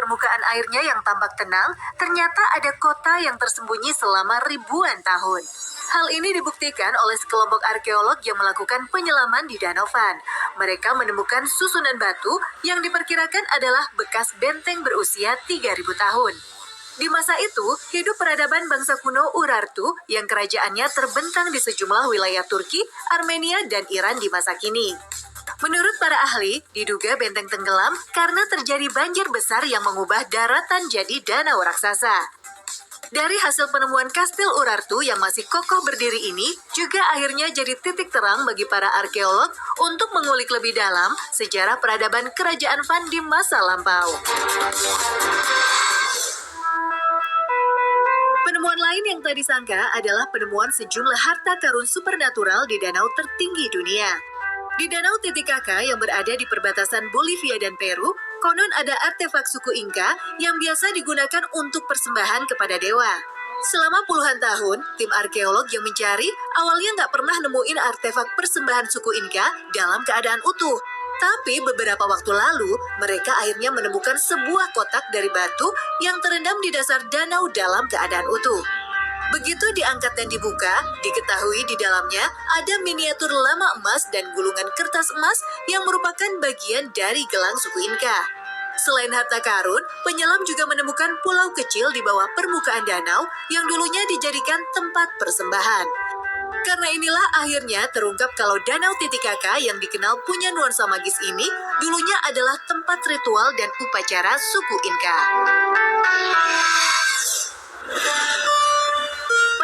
permukaan airnya yang tampak tenang, ternyata ada kota yang tersembunyi selama ribuan tahun. Hal ini dibuktikan oleh sekelompok arkeolog yang melakukan penyelaman di Danau Van. Mereka menemukan susunan batu yang diperkirakan adalah bekas benteng berusia 3.000 tahun. Di masa itu, hidup peradaban bangsa kuno Urartu yang kerajaannya terbentang di sejumlah wilayah Turki, Armenia, dan Iran di masa kini. Menurut para ahli, diduga benteng tenggelam karena terjadi banjir besar yang mengubah daratan jadi danau raksasa. Dari hasil penemuan kastil Urartu yang masih kokoh berdiri ini, juga akhirnya jadi titik terang bagi para arkeolog untuk mengulik lebih dalam sejarah peradaban kerajaan Van di masa lampau. Penemuan lain yang tak disangka adalah penemuan sejumlah harta karun supernatural di danau tertinggi dunia. Di Danau Titicaca yang berada di perbatasan Bolivia dan Peru, konon ada artefak suku Inka yang biasa digunakan untuk persembahan kepada dewa. Selama puluhan tahun, tim arkeolog yang mencari awalnya nggak pernah nemuin artefak persembahan suku Inka dalam keadaan utuh. Tapi beberapa waktu lalu, mereka akhirnya menemukan sebuah kotak dari batu yang terendam di dasar danau dalam keadaan utuh. Begitu diangkat dan dibuka, diketahui di dalamnya ada miniatur lama emas dan gulungan kertas emas yang merupakan bagian dari gelang suku Inka. Selain harta karun, penyelam juga menemukan pulau kecil di bawah permukaan danau yang dulunya dijadikan tempat persembahan. Karena inilah akhirnya terungkap kalau Danau Titicaca yang dikenal punya nuansa magis ini dulunya adalah tempat ritual dan upacara suku Inka.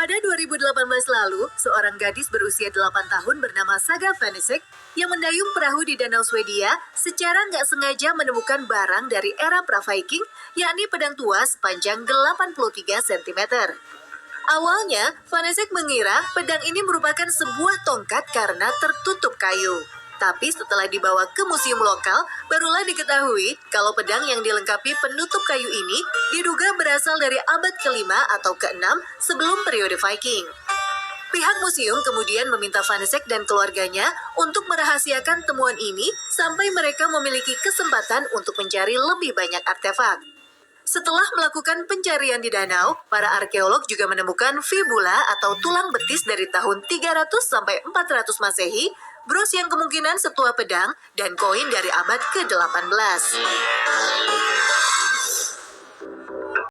Pada 2018 lalu, seorang gadis berusia 8 tahun bernama Saga Vanesek yang mendayung perahu di Danau Swedia secara nggak sengaja menemukan barang dari era pra-Viking, yakni pedang tua sepanjang 83 cm. Awalnya, Vanesek mengira pedang ini merupakan sebuah tongkat karena tertutup kayu. Tapi setelah dibawa ke museum lokal, barulah diketahui kalau pedang yang dilengkapi penutup kayu ini diduga berasal dari abad ke-5 atau ke-6 sebelum periode Viking. Pihak museum kemudian meminta Vanesek dan keluarganya untuk merahasiakan temuan ini sampai mereka memiliki kesempatan untuk mencari lebih banyak artefak. Setelah melakukan pencarian di danau, para arkeolog juga menemukan fibula atau tulang betis dari tahun 300 sampai 400 Masehi, bros yang kemungkinan setua pedang, dan koin dari abad ke-18.